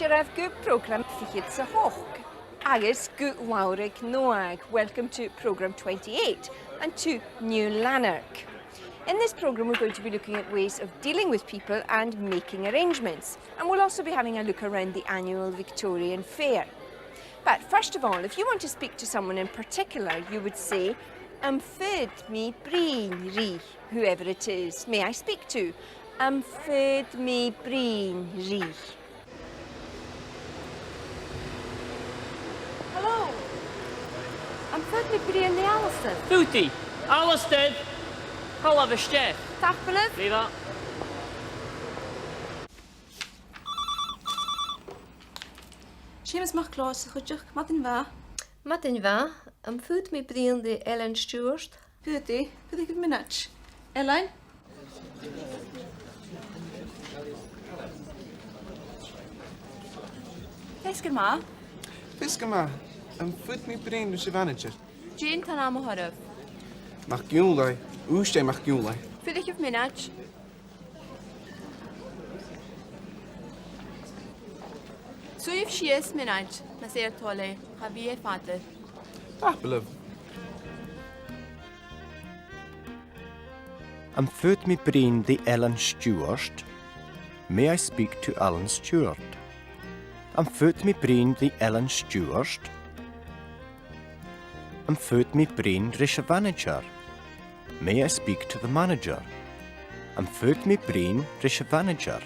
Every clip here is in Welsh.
Raf good program fichid sa hoch. Agus good laurig noag. Welcome to program 28 and to New Lanark. In this program we're going to be looking at ways of dealing with people and making arrangements. And we'll also be having a look around the annual Victorian Fair. But first of all, if you want to speak to someone in particular, you would say, fyd mi brin ri, whoever it is. May I speak to? Fyd mi brin ri. Hello. Fyd mi brin the Alistair. Footy, Alistair. Hello, Steph. Tappelet. Viva. Seamus mag Klaus, goedjig, Martin va. Martin va, fyd mi brin the Ellen Stewart. Pwyti, pwyti gyda minach. Elaine? Fesgyr ma? Fisca ma, fyd mi brin rys y manager. Jane tan am o horf. Mach giwnlai, wstei mach giwnlai. Pwyti gyda minach. Swyf sies minach, na se'r tole, ha fi e ffadur. Tappelet. Fyd mi brin the Ellen Stewart. May I speak to Alan Stewart? Fyd mi brin the Ellen Stewart. Fyd mi brin rys y manager. May I speak to the manager? Fyd mi brin rys y manager.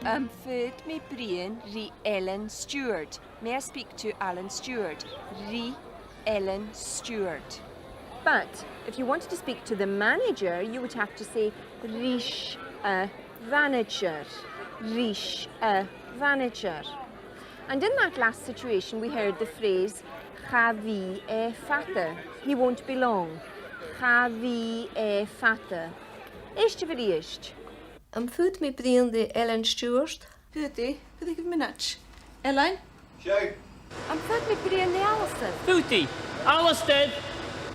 Fyd mi brin ri Ellen Stewart. May I speak to Alan Stewart? Ri Ellen Stewart. But if you wanted to speak to the manager, you would have to say Rish a manager. Rish a manager. And in that last situation, we heard the phrase Chavi e fata. He won't be long. Chavi e fata. Ishte vir isht. Fyd mi brin the Ellen Stewart. Pwyti gyda minach. Elaine? Fyd mi brin the Alistair. Footy, Alistair.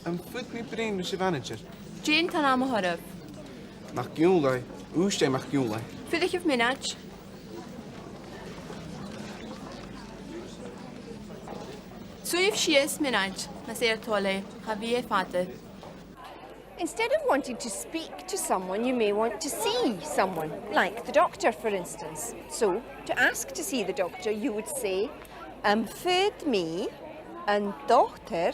Fyd mi brin rys y manager. Jane tan am o horf. Mach giwnlai, wstei mach giwnlai. Pwyti gyda minach. Swyf sies minach, na se'r tole, ha fi e ffadur. Instead of wanting to speak to someone, you may want to see someone, like the doctor, for instance. So, to ask to see the doctor, you would say, fyd mi yn doctor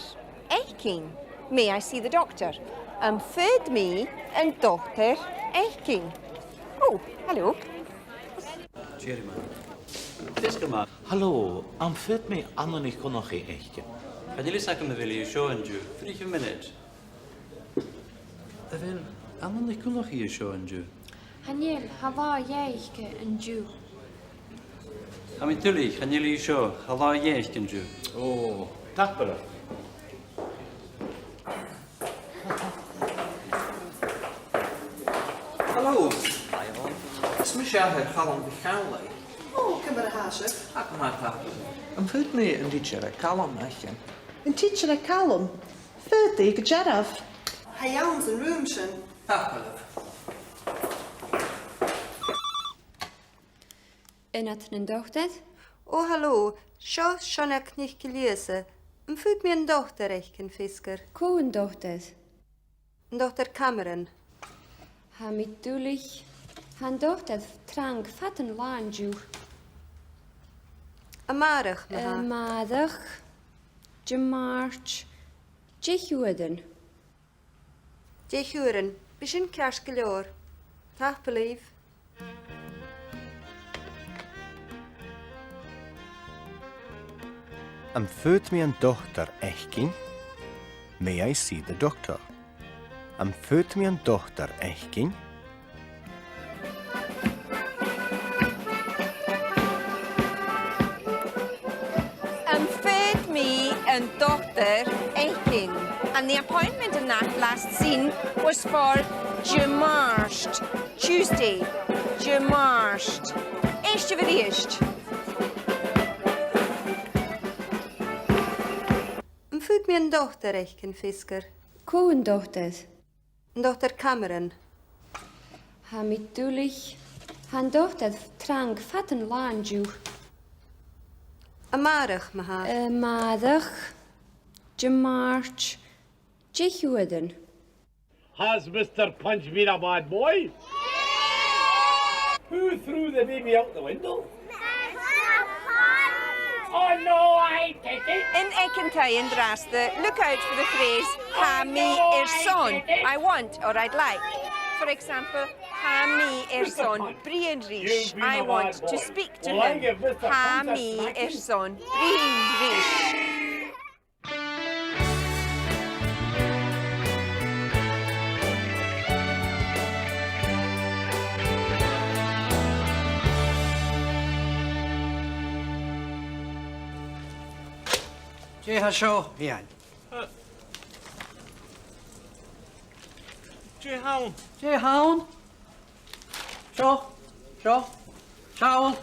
eiching. May I see the doctor? Fyd mi yn doctor eiching. Oh, hello. Jerry man. Fisca ma. Hallo, fyd mi annan ich konnoch I eichke. Kan jullie zeggen me willen je show en ju? Voor een minuut. Wel, annan ich konnoch je show en ju. Haniel, hava jäike en ju. Natuurlijk, gaan jullie show. Hallo jeich en ju. Oh, tappelen. Hallo. Is Michelle her Hallam de Gàidhlig? O, cymryd y hasef. Ac mae tappelen. Fyd mi yn teacher a Callum eich. Yn teacher y calwm. Pwyti gydaraf. Ha iawn yn rŵm sy'n. Tappelen. Enat yn dochted? Oh, hallo. Sio sionach nicht gelesen. Fyd mi yn dochter eichen fisker. Ko yn dochted? Dochter Cameron. Ha mi dúlich. Han dochted trang fatten waan ju. Amarach na ha. Madag. March. Jehueden. Jehuren. Bishin crash gilor. Tach believe. Fyd mi yn dochter eichkin. May I see the doctor? Fyd mi yn dochter eichkin. Fyd mi yn doctor eiching. And the appointment in that last scene was for Dimanche, Tuesday. Dimanche. Ishte vir isht. Fyd mi yn dochter eichen fisker. Ko yn dochted? Dochter Cameron. Ha mi dúlich. Han dochter trang fatten lanju. Amarach maha. Madach. Jamarch. Jehuiden. Has Mr. Punch been a bad boy? Who threw the baby out the window? Oh no, I take it. In Ekentai and Drasta, look out for the phrase ha mi son. I want or I'd like. For example, ha mi son brian rish. I want to speak to him. Ha mi son brian rish. Jeha seo, Ian. Jehan. Jehan. Seo. Shawl.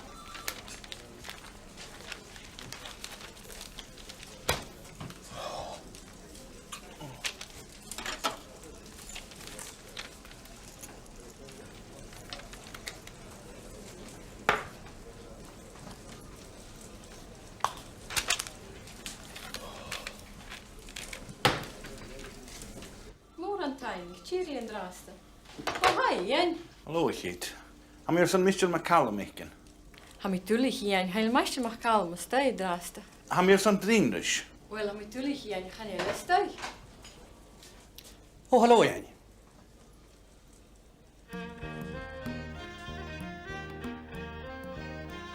Cheery and Rasta. Oh, hi, Ian. Hallo, Kate. Am hier son Mr. McCallum ikken? Ham I tulich, Ian. Heil meisje mag kalm, stay, Rasta. Am hier son Drindus? Wel, ham I tulich, Ian. Gaan je stay. Oh, hallo, Ian.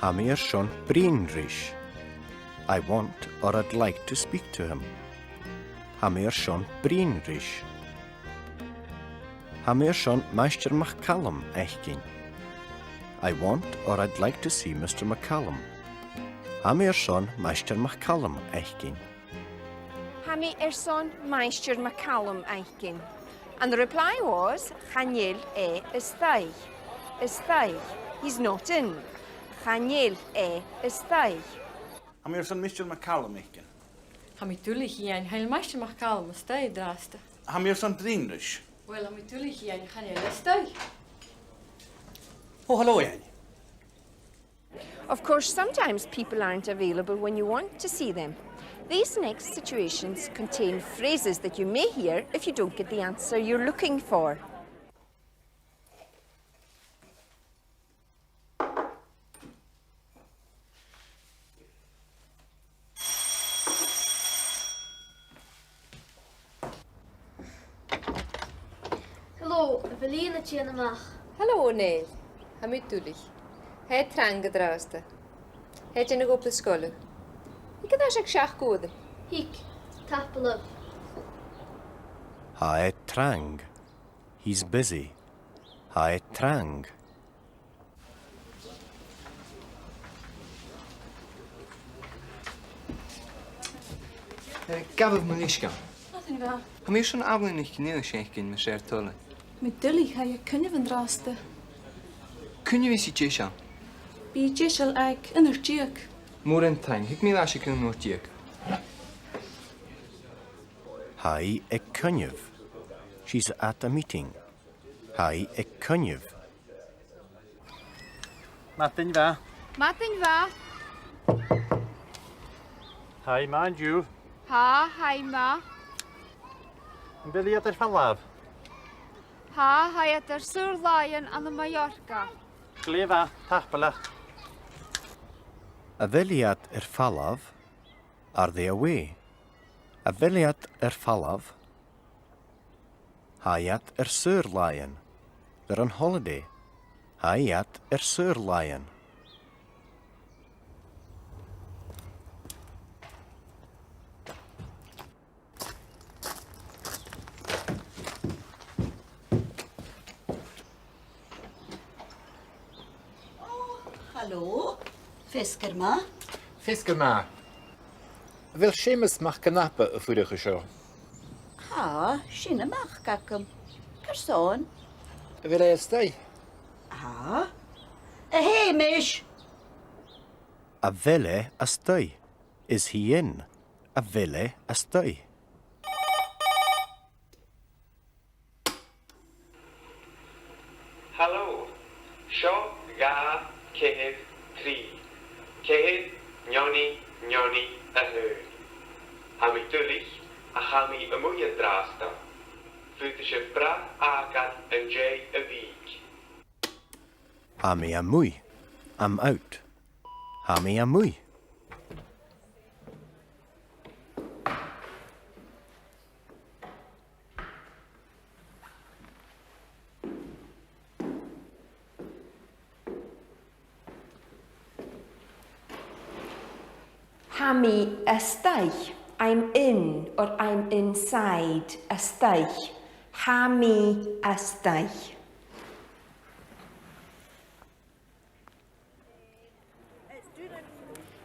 Hamir son Breenrish. I want or I'd like to speak to him. Hamir son Breenrish. Hamir son Meister McCallum echkin. I want or I'd like to see Mr. McCallum. Hamir son Meister McCallum echkin. Hami son Meister McCallum eichkin. And the reply was, Chanel ystai. Ystai. He's not in. Chanel ystai. Am hier son Mr. McCallum ikken? Ham I tulich, Ian. Heil meisje mag kalm, stay, Rasta. Am hier son Drindus? Wel, ham I tulich, Ian. Gaan je stay. Oh, hallo, Ian. Of course, sometimes people aren't available when you want to see them. These next situations contain phrases that you may hear if you don't get the answer you're looking for. Hallo, Evelina Tjenamach. Hallo, Neil. Hamid tulich. Hij trang draaste. Hij je nog op de school. Ik heb daar schach goed. Hik, tappel. Hi Trang. He's busy. Hi Trang. Gabh Malishka. Wat in waar? Ham hier son avlen nicht kneel schenken, me ser tolle. Met tulich, ga je kunnen van Rasta. Kun je wisi Jesha? Bij Jishal eik in er tjuk. Morentijn, ik me lasje kun noord jek. Hi Ekunyev. She's at a meeting. Hi Ekunyev. Martin va. Martin va. Hi, man, you. Ha, hi ma. Billy at the falaf. Ha, hi at der Sur Lion aan de Mallorca. Gleva, tapala. Aveliat Falav. Are they away? Aveliat Falav. Hayat Sir Lion. They're on holiday. Hayat Sir Lion. Hallo, Fiskerma. Fiskerma. Wil Seamus mag knappen voor de show? Ha, Shinne mag kakum. Kersoon. Wil hij stay? Ha. Hamish. Avele Astay. Is he in? Avele Astay. Hallo, Sean Ga, Cehid, Tri. Cehid, Njoni, Njoni, a Heur. Hami Dullich, a Hami a Muja Drasta. Futische Bra, Agat, and Jay a Week. Hami a mwy. I'm out. Hami a mwy. Hami ystau. I'm in or I'm inside. Ystau. Hami ystau.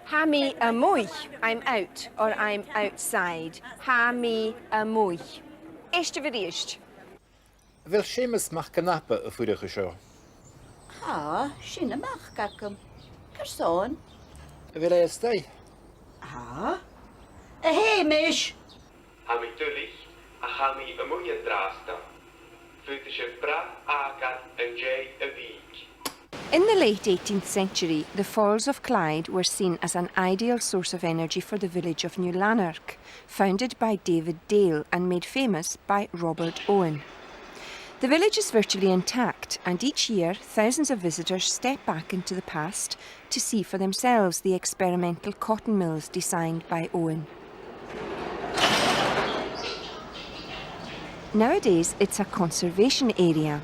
Hami a mwy. I'm out or I'm outside. Hami a mwy. Eist fy riist. Wil Seamus mag knappen of voor de geshow? Ha, sinne mach gacum. Carson. Wil hij stay? Ha. Hamish. Hami Dullich, a Hami a Muja Drasta. Futische Bra, Agat, and Jay a Week. In the late 18th century, the Falls of Clyde were seen as an ideal source of energy for the village of New Lanark, founded by David Dale and made famous by Robert Owen. The village is virtually intact, and each year thousands of visitors step back into the past to see for themselves the experimental cotton mills designed by Owen. Nowadays, it's a conservation area.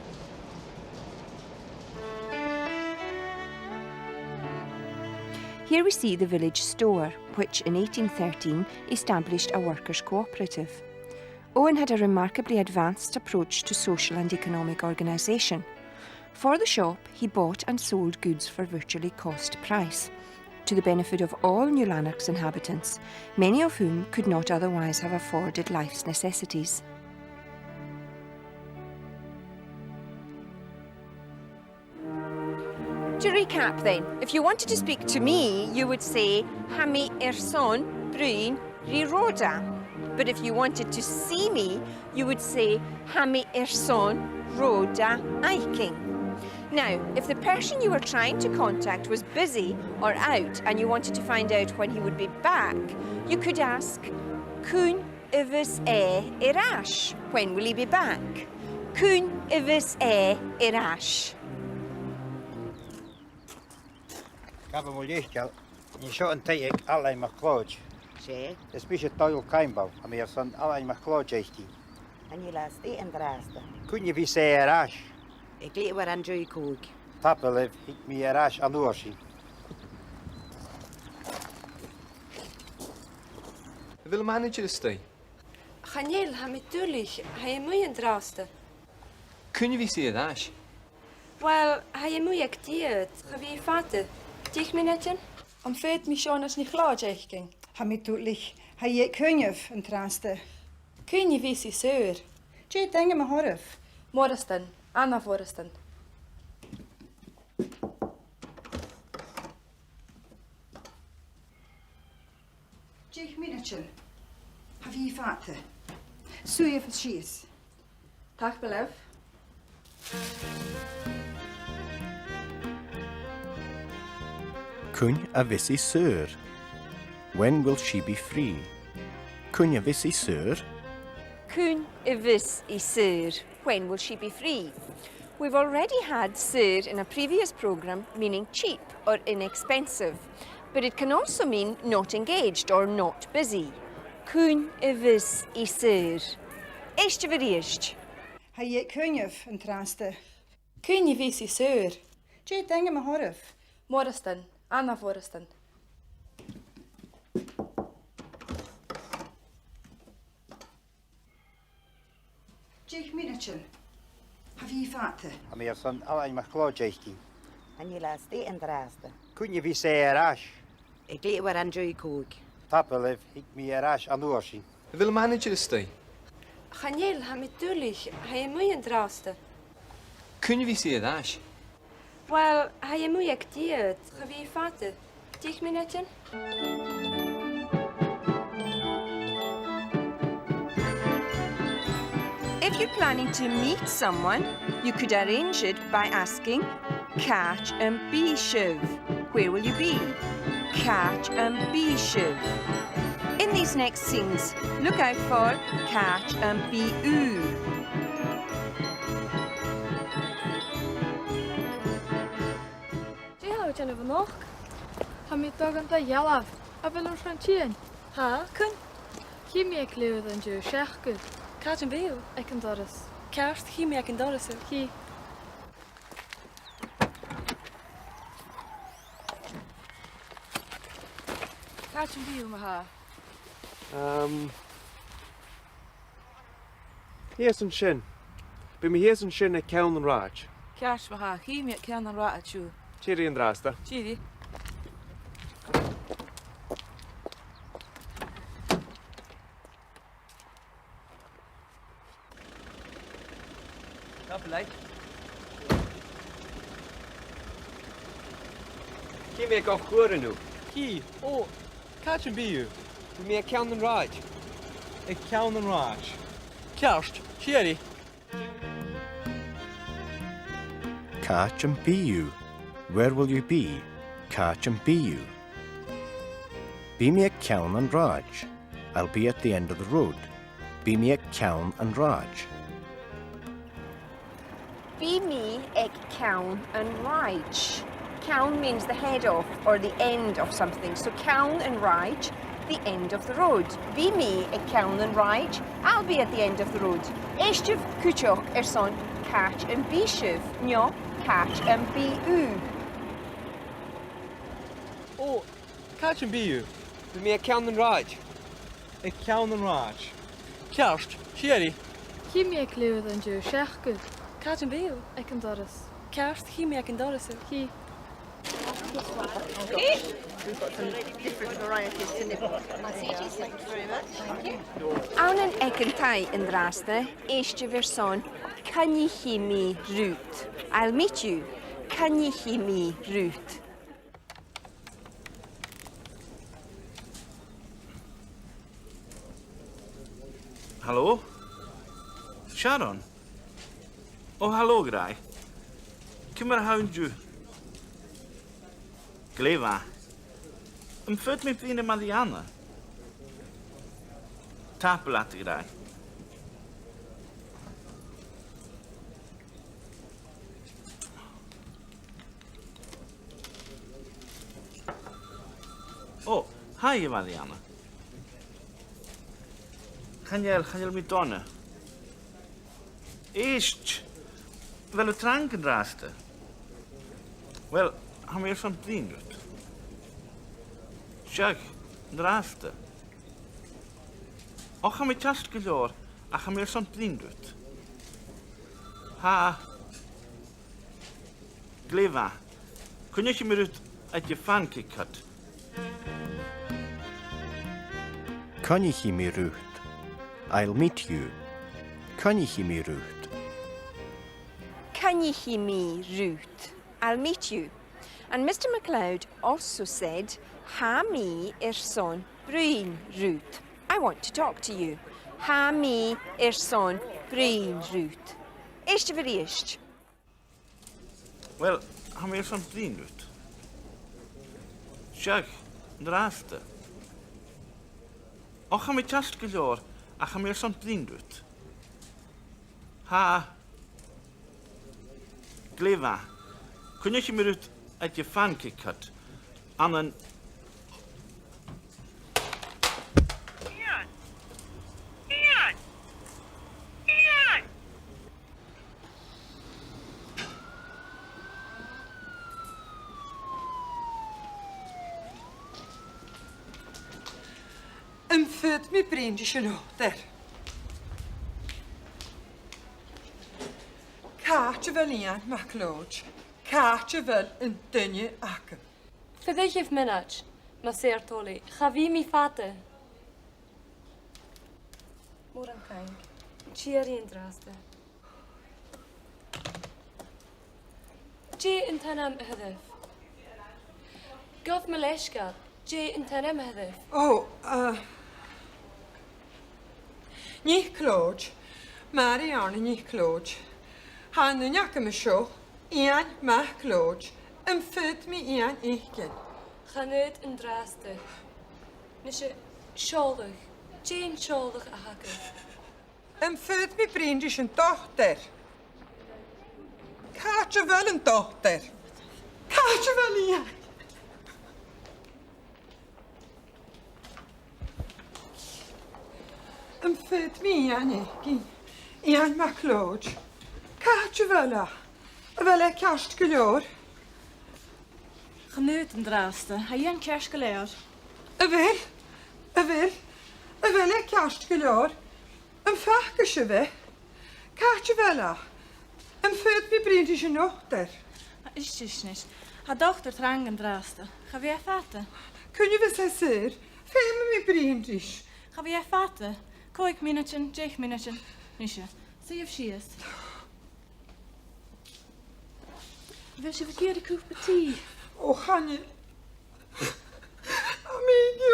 Here we see the village store, which in 1813 established a workers' cooperative. Owen had a remarkably advanced approach to social and economic organisation. For the shop, he bought and sold goods for virtually cost price, to the benefit of all New Lanark's inhabitants, many of whom could not otherwise have afforded life's necessities. To recap then, if you wanted to speak to me, you would say Hami son Bryn Riroda. But if you wanted to see me, you would say Hami son Rhoda Aiking. Now, if the person you were trying to contact was busy or out and you wanted to find out when he would be back, you could ask Kun Ivis Irash. When will he be back? Kun Ivis Irash. Gaf y mwylichgal, ni'n sio yn teig alain ma'ch cloj. Se? Ys mis y doel caimbaw, a mi os yn alain ma'ch cloj eich ti. Yn i lasti yn drasta. Cwn i fi se erash. Ik leer waar aan Joey koek. Tapelef, ik mi erash an oorsi. Wil manager stay? Chanel, Hami Dullich, hij je mooi in draaste. Kun je wie zien dash? Wel, hij je mooi acteert. Ga wie vaten? 10 minuten? Am feit mi Sean as ni chlad eichging. Ha mi dúlich, ha je cynnyf yn traste. Kun je wie si seur? Je dengen me horf. Morriston, Anna Forreston. Je minuten. Ha vi fate. Suje för skis. Tack belev. Cwn a visi sir. When will she be free? Cwn a visi sir. Kun Ivis I Sir. When will she be free? We've already had Sir in a previous programme, meaning cheap or inexpensive, but it can also mean not engaged or not busy. Kun Ivis I Sir. Eist fy riist. Ha je cynnyf yn traste. Kun je wie si seur? Je dengen me horf. Morriston, Anna Forreston. Je minuten. Ha vi fate. A mi os yn alain ma'ch cloj eich ti. Yn i lasti yn drasta. Cwn i fi se erash. Ik leer waar aan Joey koek. Tapelef, ik mi erash an oorsi. Wil manager stay? Chanel, Hami Dullich, hij je mooi in draaste. Kun je wie zien dash? Wel, hij je mooi acteert. Ga wie vaten? 10 minuten? If you're planning to meet someone, you could arrange it by asking Catch and be shiv. Where will you be? Catch and be shiv. In these next scenes, look out for catch and be oo. Díhá teanna bhnach. Tá mí dogan de dhealamh a bhfuil an tíin. Tá chun. Chi mé clúad an dú seach go. Cáit an bhíú ag an doras. Ceart chi mé ag an doras ó. Chi. Cáit an bhíú maitha. Here's an sin. Be me here's an sin ag ceann an ráid. Ceart maitha, chi mé ceann an rá atú. Tíri an drásta. Tíri. Gàidhlig. Chi mé go chuanú? Chi, ó, cáit an bíú. Be me ceann an ráid. Ag ceann an ráid. Ceart, tíri. Catch and be you. Where will you be? Catch and be you. Be me a ceann and Raj. I'll be at the end of the road. Be me a ceann and Raj. Be me ag ceann and Raj. Ceann means the head of or the end of something. So ceann and Raj, the end of the road. Be me ag ceann and Raj. I'll be at the end of the road. Eishtv cúteach son catch and be shiv. No, catch and be oo. Ó, cáit an bíú. Be me ceann an ráid. Ag ceann an ráid. Ceart, tíri. Chi mé clúad an dú seach go. Cáit an bhíú ag an doras. Ceart chi mé ag an doras ó. Chi. We've got some different varieties to nibble. Thank you very much. Thank you. Aunan ekentai in draste, eistje son, kan je chemie root. I'll meet you. Kan je chemie root. Hallo? Sharon? Oh, hallo, Grai. Kom maar houndje. Gleva. Een fut met vrienden Marianne. Tapel laten Grai. Oh, hi Marianne. Gaan jij met tonnen? Eerst, wel het dranken raasten. Wel, gaan we eerst van vriend doet. Zeg, raasten. Och, gaan we tjast geloor, ach gaan we eerst van vriend doet. Ha, Gleva, kun je me uit je fan kikt? Kan je me root? I'll meet you. Kan je me root? Kan je me root? I'll meet you. And Mr. MacLeod also said, ha me son bruin root. I want to talk to you. Ha me son bruin root. Eistje vir eist. Wel, gaan we eerst van vriend doet. Zeg, raasten. Och, gaan we tjast geloor, ach gaan we eerst van vriend doet. Ha, Gleva, kun je me uit je fan kikt? Aan een... Een fut me brindje nog daar. Kaartje wel in, MacLeod. Kaartje wel een dunne akker. Fydych minach, ma ser toli. Chafi mi fate. Moran kain. Chiari in draste. Jay in tanam hedef. Gof maleshka. Jay in tanam hedef. Oh, niet Claude. Marianne, niet Claude. Han nu jakke me zo. Ian Maclóid, fut mi Ian Ichkin. Chanyd yn draste. Nes y sioldach. Jane sioldach a hagad. Fut mi brindis een dochter. Kaatje wel een dochter. Kaatje wel Ian. Fut mi Ian Ichkin. Ian Maclóid. Kaatje wel a. Wel e kerst geloor. Chanyd yn draste. Ha i'n cers galeor. Wel e kerst geloor. Fach gesjewe. Kaatje wel a. Fut mi brindis een dochter. Is niet. Ha dochter trang yn draste. Ga wie fate? Kun je wel zeggen? Fem mi brindis. Ga wie fate? Koik minutje, 10 minutje. Nisje. Zie of she is. Wil je verkeerde koef betie? Oh, gaan je... Amigo,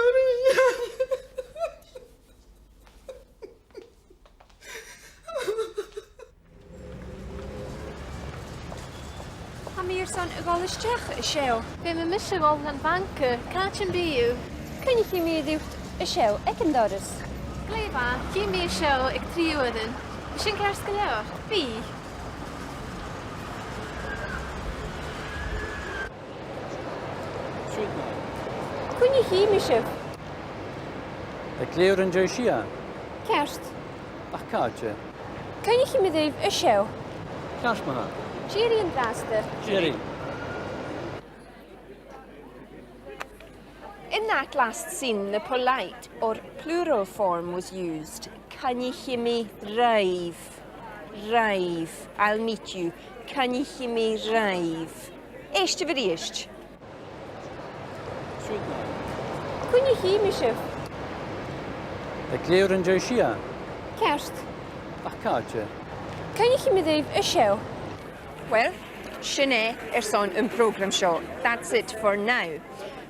Ha meer zo'n galistjach, Shell. Be me misje al aan banken. Kaatje bij u. Kun je meer duwt, Shell, ik en dat is. Gleva, geen meer show, ik trio den. Misschien kerst geleer. Wie? Kun je hier misje? De kleuren Joshia. Kerst. Ach, kaartje. Kun je me duwt, Shell? Kerst maar. Jerry en draster. Jerry. In that last scene, the polite or plural form was used. Can you hear me drive? Drive. I'll meet you. Can you hear me drive? Eerst voor eerst. Kun je hier me, chef? De kleuren Joshia. Kerst. Ach, kaartje. Kun je me duwt, Shell? Well, Sinead son een program show. That's it for now.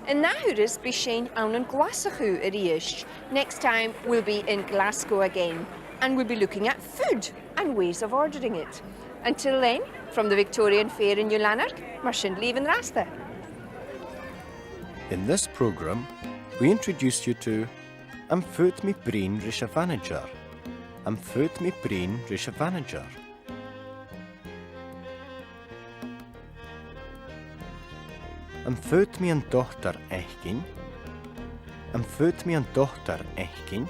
And now is be Shane aan een Glasgow eerst. Next time we'll be in Glasgow again, and we'll be looking at food and ways of ordering it. Until then, from the Victorian Fair in New Lanark, maar sin leaving Rasta. In this programme, we introduced you to Am Foot Me Breen Risha Vanager. Am Foot Me Breen Risha Vanager. Am Foot Me een dochter Echkin. Am Foot Me een dochter Echkin.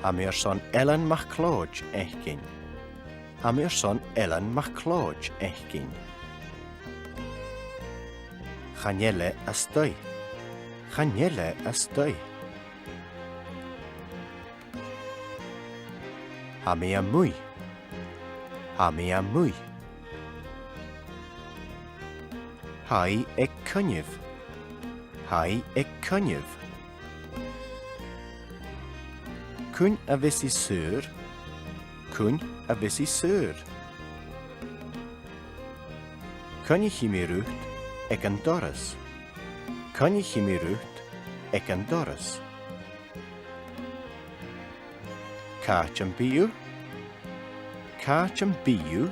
Am son Ellen MacLeod Echkin. Am son Ellen MacLeod Echkin. Chanelle astoi. Chanelle astoi. Hamia mui. Hamia mui. Hai ek cynnyf. Hai ek cynnyf. Cwn a fysi syr. Cwn a fysi syr. Cynny chi mi rwt ek yn doras. Cynny chi mi rwt ek yn doras. Cach yn biw. Cach yn biw.